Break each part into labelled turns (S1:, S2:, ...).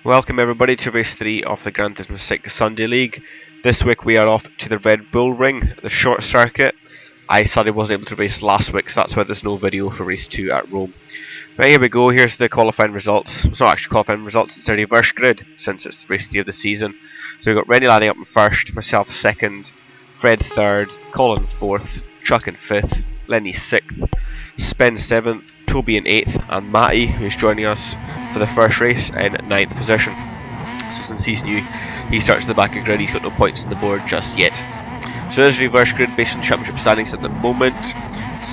S1: Welcome everybody to race 3 of the Gran Turismo 6 Sunday League. This week we are off to the Red Bull Ring, the short circuit. I sadly wasn't able to race last week, so that's why there's no video for race 2 at Rome. Right, here we go, here's the qualifying results. It's not actually qualifying results, it's a reverse grid since it's race 3 of the season. So we've got Rennie landing up in first, myself second, Fred third, Colin fourth, Chuck in fifth, Lenny sixth, Spen seventh, Toby in 8th, and Matty, who's joining us for the first race, in 9th position. So since he's new, he starts in the back of the grid, he's got no points on the board just yet. So there's reverse grid based on championship standings at the moment.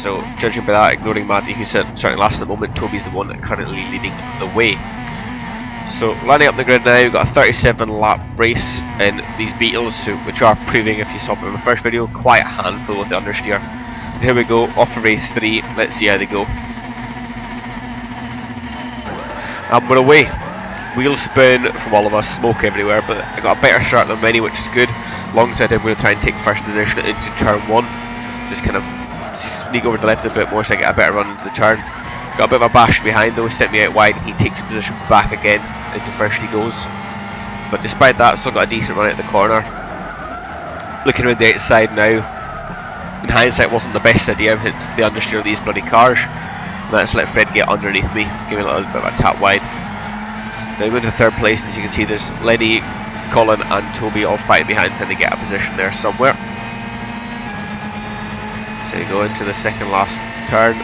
S1: So judging by that, ignoring Matty, who's starting last at the moment, Toby's the one that currently leading the way. So lining up the grid now, we've got a 37 lap race in these Beetles, which are proving, if you saw from the first video, quite a handful with the understeer. And here we go, off for race 3, let's see how they go. And we're away. Wheel spin from all of us, smoke everywhere, but I got a better start than many, which is good. Alongside him, I'm going to try and take first position into turn 1. Just kind of sneak over to the left a bit more so I get a better run into the turn. Got a bit of a bash behind though, sent me out wide, and he takes a position back again. Into first he goes. But despite that, still got a decent run out the corner. Looking around the outside now, in hindsight wasn't the best idea, it's the understeer of these bloody cars. Let's let Fred get underneath me, give me a little bit of a tap wide. Now we go into third place, and as you can see there's Lenny, Colin and Toby all fighting behind, trying to get a position there somewhere. So you go into the second last turn,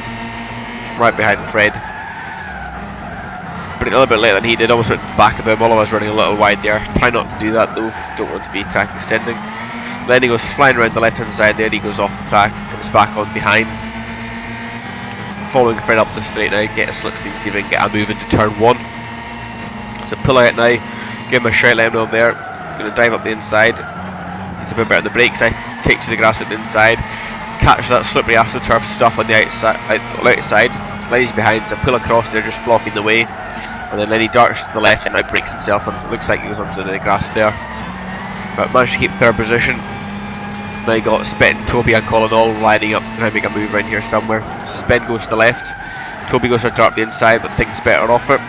S1: right behind Fred. But a little bit later than he did, almost went back of him, all of us running a little wide there. Try not to do that though, don't want to be track extending. Lenny goes flying around the left hand side there, he goes off the track, comes back on behind. Following Fred up the straight now, get a slipstream, see if we can get a move into turn 1. So pull out now, give him a shout, let him know I'm there. Going to dive up the inside. He's a bit better on the brakes, I take to the grass at the inside. Catch that slippery AstroTurf stuff on the outside. Lenny's behind, so I pull across there, just blocking the way. And then Lenny darts to the left and out breaks himself, and it looks like he goes onto the grass there. But managed to keep third position. Now you got Spen, Toby and Colin all lining up to try and make a move around here somewhere. Spen goes to the left, Toby goes to dart the inside but thinks better off it.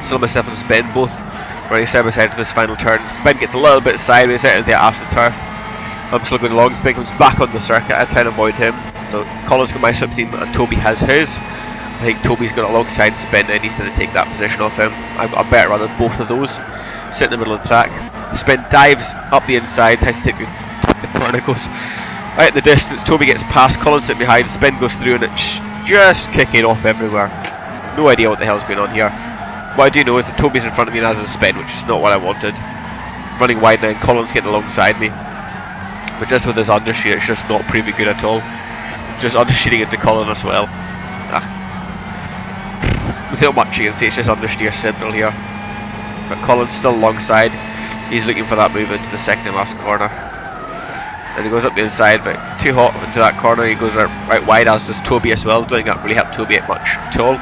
S1: Still myself and Spen both running side by side for this final turn. Spen gets a little bit sideways out of the AstroTurf. I'm still going along, Spen comes back on the circuit, I try and avoid him. So Colin's got my sub-team and Toby has his. I think Toby's got alongside Spen and he's going to take that position off him. I've got a better run than both of those. Sit in the middle of the track. Spen dives up the inside, has to take the corner, goes out in the distance. Toby gets past, Colin sitting behind, Spen goes through and it's just kicking off everywhere. No idea what the hell's going on here. What I do know is that Toby's in front of me and as a Spen, which is not what I wanted. Running wide now and Colin's getting alongside me. But just with this understeer, it's just not proving good at all. Just understeering into Colin as well. Without much you can see, it's just understeer central here. But Colin's still alongside. He's looking for that move into the second and last corner. And he goes up the inside, but too hot into that corner. He goes right wide, as does Toby as well. Don't think that really helped Toby out much at all.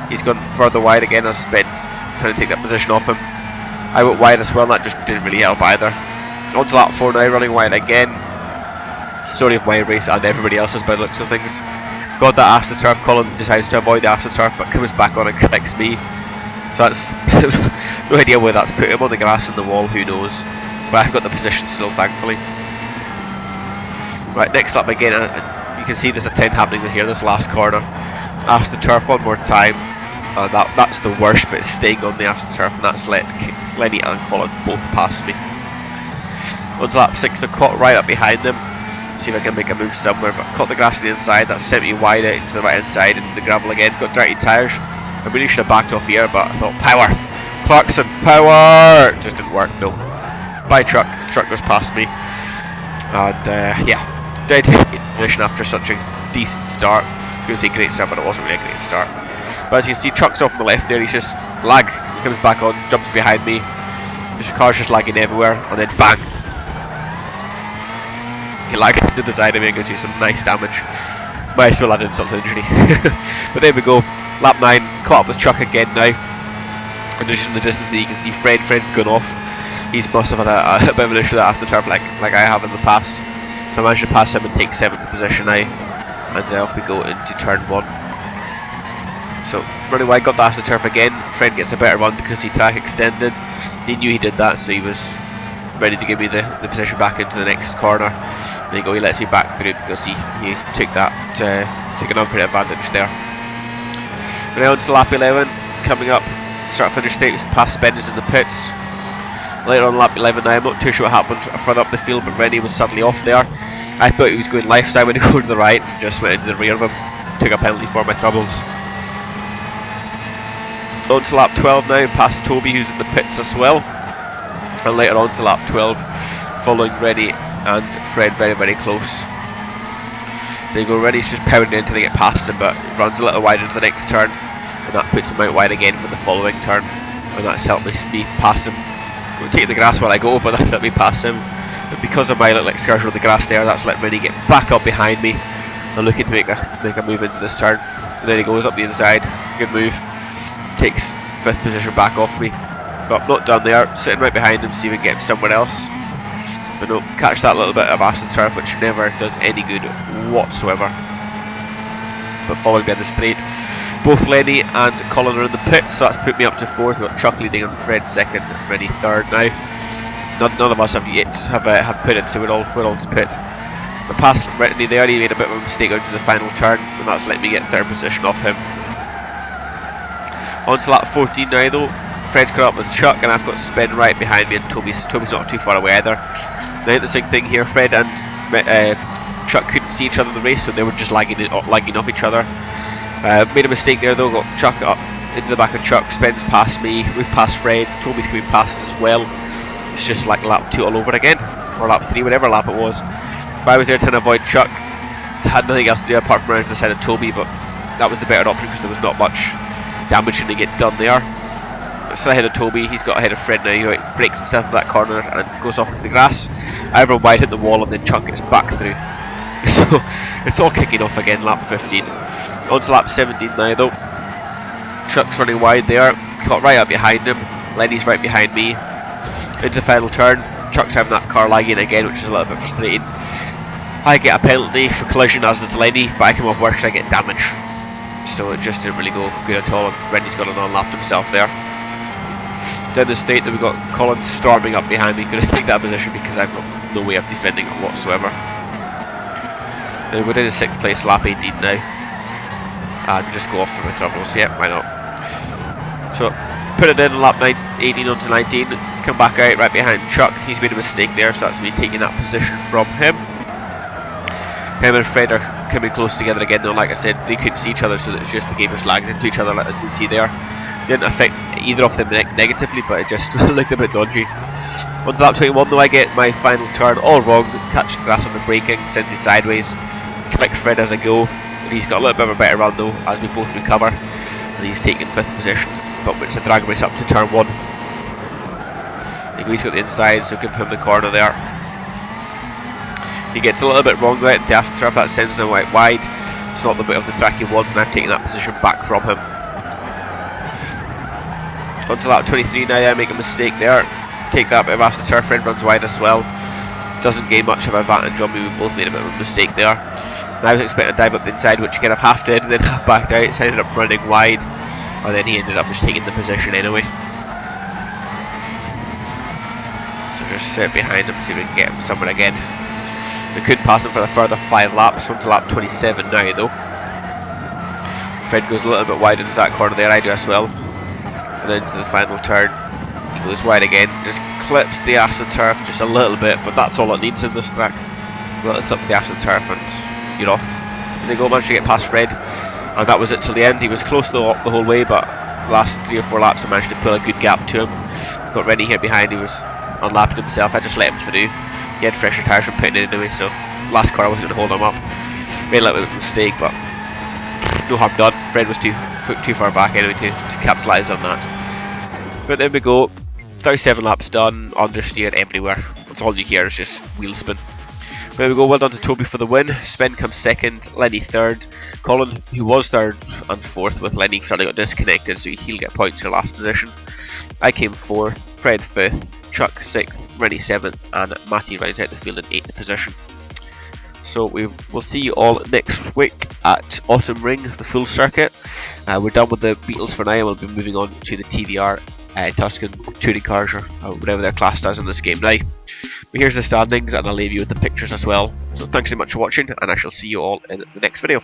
S1: He's gone further wide again as Spen's trying to take that position off him. I went wide as well, and that just didn't really help either. On to lap 4 now, running wide again. Story of my race and everybody else's by the looks of things. Got that AstroTurf, Colin decides to avoid the AstroTurf but comes back on and collects me. So that's no idea where that's put him, on the grass and the wall, who knows. But I've got the position still, thankfully. Right, next up again, you can see there's a 10 happening here, this last corner. AstroTurf one more time. That's the worst, but it's staying on the AstroTurf, and that's let Lenny and Colin both pass me. On to lap 6, I caught right up behind them. See if I can make a move somewhere, but caught the grass to the inside. That sent me wide out into the right hand side, into the gravel again. Got dirty tyres. I really should have backed off here, but I thought, power! Clarkson, power! It just didn't work, no. Bye truck. Truck goes past me. And yeah, dead position after such a decent start. I was going to say great start, but it wasn't really a great start. But as you can see, truck's off on the left there. He's just lag. He comes back on, jumps behind me. His car's just lagging everywhere, and then bang! He lagged into the side of me and gives you some nice damage. Might as well add insult to injury. But there we go. Lap 9, caught up with Chuck again now. And just in the distance there you can see Fred's gone off. He's must have had a bit of an issue with that AstroTurf like I have in the past. So I managed to pass him and take 7th position now. And off we go into turn 1. So running wide, got the AstroTurf again. Fred gets a better run because he track extended. He knew he did that, so he was ready to give me the position back into the next corner. There you go, he lets me back through because he took that took an unfair advantage there. We're now on to lap 11, coming up, start finish stakes, past Spenders in the pits. Later on lap 11 now, I'm not too sure what happened further up the field, but Rennie was suddenly off there. I thought he was going left, so I went to go to the right and just went into the rear of him. Took a penalty for my troubles. On to lap 12 now, past Toby who's in the pits as well. And later on to lap 12, following Rennie and Fred very, very close. So you go, Rennie's just pounding in until they get past him, but runs a little wide into the next turn, and that puts him out wide again for the following turn, and that's helped me past him. Go take the grass while I go, but that's let me pass him. But because of my little excursion with the grass there, that's let Rennie get back up behind me and looking to make a move into this turn. And then he goes up the inside, good move, takes 5th position back off me. But I'm not done there, sitting right behind him, see if we can get him somewhere else. But no, catch that little bit of AstroTurf, which never does any good whatsoever. But following me on the straight, both Lenny and Colin are in the pit, so that's put me up to 4th. We've got Chuck leading and Fred 2nd, Rennie 3rd now. None of us have yet have pitted, so we're all to pit. But past Rennie there, he made a bit of a mistake onto the final turn, and that's let me get 3rd position off him. On to lap 14 now though. Fred's caught up with Chuck, and I've got Spin right behind me, and Toby's not too far away either. The interesting thing here, Fred and Chuck couldn't see each other in the race, so they were just lagging off each other. Made a mistake there though, got Chuck up into the back of Chuck, Spin's past me, we've passed Fred, Toby's coming past as well. It's just like lap 2 all over again, or lap 3, whatever lap it was. But I was there trying to avoid Chuck, had nothing else to do apart from running to the side of Toby, but that was the better option because there was not much damage to get done there. Still ahead of Toby, he's got ahead of Fred now, he breaks himself in that corner and goes off into the grass. I run wide, hit the wall, and then Chuck gets back through. So it's all kicking off again, lap 15. On to lap 17 now though. Chuck's running wide there, got right up behind him, Lenny's right behind me. Into the final turn, Chuck's having that car lagging again, which is a little bit frustrating. I get a penalty for collision, as does Lenny, but I come off worse, I get damage. So it just didn't really go good at all, and Rennie's got an unlapped himself there. Down the straight, then we've got Colin storming up behind me, going to take that position because I've got no way of defending it whatsoever. Then we're in the 6th place, lap 18 now. And just go off for my troubles, yeah, why not. So, put it in lap 18 onto 19, come back out right behind Chuck. He's made a mistake there, so that's me taking that position from him. Him and Fred are coming close together again though, like I said, they couldn't see each other, so it's just the game was lagged into each other, as you can see there. Didn't affect either of them negatively, but it just looked a bit dodgy. On to lap 21 though, I get my final turn all wrong, catch the grass on the braking, sends it sideways, click Fred as I go, and he's got a little bit of a better run though, as we both recover, and he's taking 5th position, but it's a drag race up to turn 1. He's got the inside, so give him the corner there. He gets a little bit wrong there at the AstroTurf, that sends him out wide. It's not the bit of the track he wants, and I'm taking that position back from him. On to lap 23 now, I make a mistake there. Take that bit of AstroTurf, Fred runs wide as well. Doesn't gain much of an advantage on me, we both made a bit of a mistake there. And I was expecting to dive up the inside, which he kind of half did, and then half backed out, so I ended up running wide. And then he ended up just taking the position anyway. So just sit behind him, see if we can get him somewhere again. We couldn't pass him for the further 5 laps, on to lap 27 now though. Fred goes a little bit wide into that corner there, I do as well. And then to the final turn, he goes wide again, just clips the AstroTurf just a little bit, but that's all it needs in this track. A little clip the AstroTurf and you're off. And they go manage to get past Fred, and that was it till the end. He was close the whole way, but the last 3 or 4 laps I managed to pull a good gap to him. Got Rennie here behind, he was unlapping himself, I just let him through. He had fresher tyres from putting it anyway, so last car I wasn't going to hold him up. Made a little bit of a mistake, but no harm done. Fred was too far back anyway to capitalise on that. But there we go, 37 laps done, understeer everywhere. That's all you hear is just wheel spin. But there we go, well done to Toby for the win. Spin comes 2nd, Lenny 3rd. Colin, who was 3rd and 4th with Lenny, suddenly got disconnected, so he'll get points for last position. I came 4th, Fred 5th, Chuck 6th, Rennie 7th, and Matty rounds out the field in 8th position. So we'll see you all next week at Autumn Ring, the full circuit. We're done with the Beetles for now, and we'll be moving on to the TVR Tuscan touring cars, or whatever they're classed as in this game now. But here's the standings, and I'll leave you with the pictures as well. So thanks very much for watching, and I shall see you all in the next video.